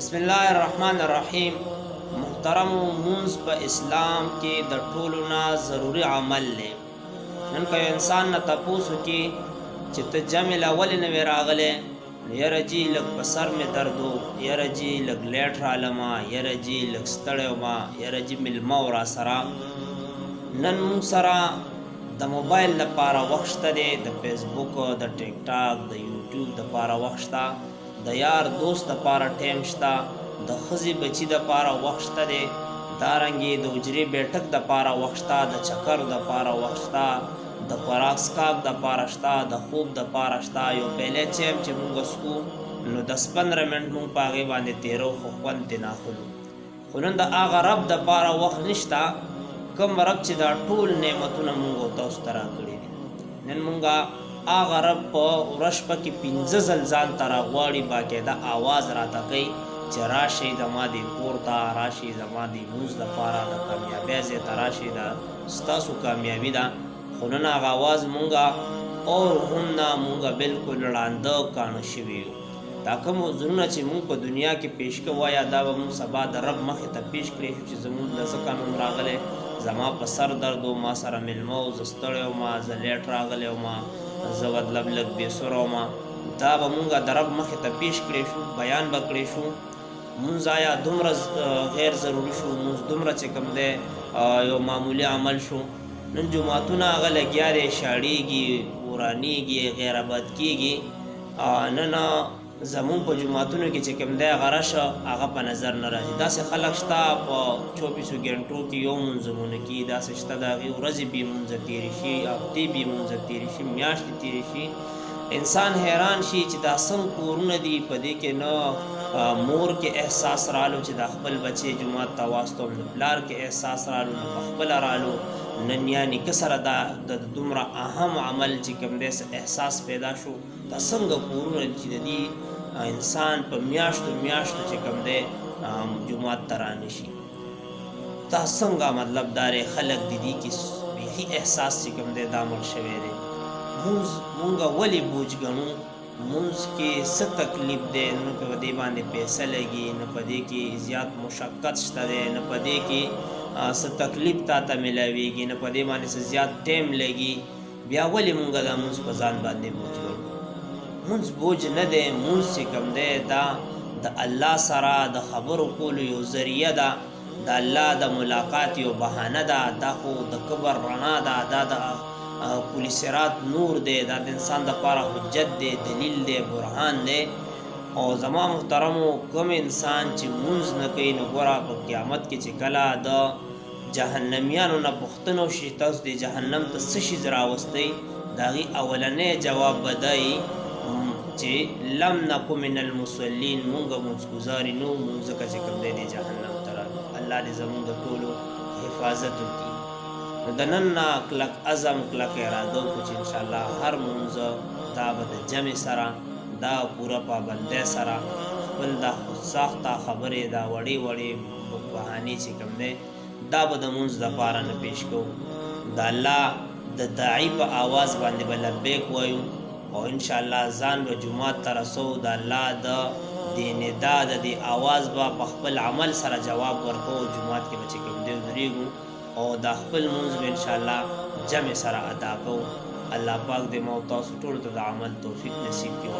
بسم الله الرحمن الرحیم. محترم منز په اسلام کې د ټولو نه ضروری عمل دی. نن که انسان نه تپوسو کې چې ته جمع الاول نه وی راغلی، یره جی لږ په سر مې درد و، یره جی لږ لیټ رالما، یره جی لږ ستړی وما، یره جی میلمه و را سره. نن موږ سره د موبایل لپاره وخت شته دی، د فیسبوک، د ټیک ټاک، د یوټیوب دپاره وخت شته، د یار دوست دپاره ټایم شته، د ښځې بچي دپاره وخت شته دی، دارنګې د حجرې بیټک دپاره وخت شته، د چکر دپاره وخت شته، د خوراک څښاک دپاره شته، د خوب دپاره شته. یو پیلی چایم چې موږ څښو نو 10-15 منټ موږ په هغې باندې تېرو، خو خوند ترې ناخلو. خو نن د هغه رب دپاره وخت نشته، کوم رب چې دا ټول نعمتونه موږ او تاسو ته راکړي دي. نن موږ هغه رب په ورځ کې 15 ځل ځان ته راغواړي، باقاعده آواز راته کوي چې راشئ زما دې کور ته، راشئ زما دې لمونځ دپاره، د کامیابۍ ځای ته راشئ، دا ستاسو کامیابي ده. خو نن هغه آواز مونږه اور هم نه، مونږه بلکل ړانده کاڼه شوي یو. دا کوم وزرونه چې مونږ په دنیا کې پیش کوو، یا دا به مونږ سبا د رب مخې ته پیش کړی شو چې زمونږ د ځکه نوم راغلی، زما په سر درد و، ما سره میلمه و، زه ستړی وم، زه لیټ راغلی وم، زه مطلب لږ بېسوره وم. دا به مونږ د رب مخې ته پیش کړی شو، بیان به کړی شو. مونځ آیا دومره غیر ضروري شو، مونځ دومره چې کوم دی یو معمولي عمل شو. نن جماعتونه هغه لګیا دی، شاړېږي، ورانېږي، غیرآباد کېږي. نن زمونږ په جماعتونو کې چې کوم دی هغه رشه هغه په نظر نه راځي. داسې خلک شته په 24 ګنټو کې یو مونځونه کېږي، داسې شته د هغې ورځې بې مونځه تېرې شي، هفتې بې مونځه تېرې شي، میاشتې تېرې شي. انسان حیران شي چې دا څنګه کورونه دي، په دې کې نه مور کې احساس رالو چې دا خپل بچی جماعت ته واستوم، نه پلار کې احساس رالو، نه پخپله رالو، نه نیا نیکه سره دا د دومره اهم عمل چې کوم دی احساس پیدا شو. دا څنګه کورونه چې د دې انسان په میاشتو میاشتو چې کوم دی جماعت ته رانشي. دا څنګه مطلب دا دی خلک د دې کې بیخي احساس چې کوم دی دا مړ شوی دی. مونږ ولې بوج ګڼو؟ مونځ کې څه تکلیف دی؟ نه په دې باندې پیسه لګي، نه په دې کې زیات مشقت شته دی، نه په دې کې څه تکلیف تا ته میلاویږي، نه په دې باندې څه زیات ټایم لګي. بیا ولې مونږ دا مونځ په ځان باندې بوج ګڼو؟ مونځ بوج نه دی. مونځ چې کوم دی دا د الله سره د خبرو کولو یو ذریعه ده، د الله د ملاقات یو بهانه ده. دا خو د کبر رڼا ده، دا د پل صراط نور دی، دا د انسان دپاره حجت دی، دلیل دی، برهان دی. او زما محترمو کوم انسان چې مونځ نه کوي نو ګوره په قیامت کې چې کله د جهنمیانو نه پوښتنه وشي تاسو د جهنم ته څه شي راوستی، د هغې اولنی جواب به دا وي چې لم نکو من المصلین، مونږ مونځګزاري نه وو، مونږ ځکه چې کوم دی جهنم ته راغلو. الله دې زمونږ د ټولو حفاظت وکړي. نو د نن نه کلک عزم کلک اراده وکړو چې انشاءالله هر مونځ دا به د جمع سره، دا پوره پابندۍ سره خپل دا خودساخته خبرې، دا وړې وړې بهانې چې کوم دی دا به د مونځ دپاره نه پیش کوو. د الله د داعي په آواز باندې به لبیک وایو، او انشاءالله ځان به جومات ته رسو. د الله د دې ندا د دې آواز به په خپل عمل سره جواب ورکوو. جومات کې به چې کوم دی ودرېږو او دا خپل مونځ به انشاءالله جمع سره ادا کوو. الله پاک دې ما او تاسو ټولو ته د عمل توفیق نصیب کړي.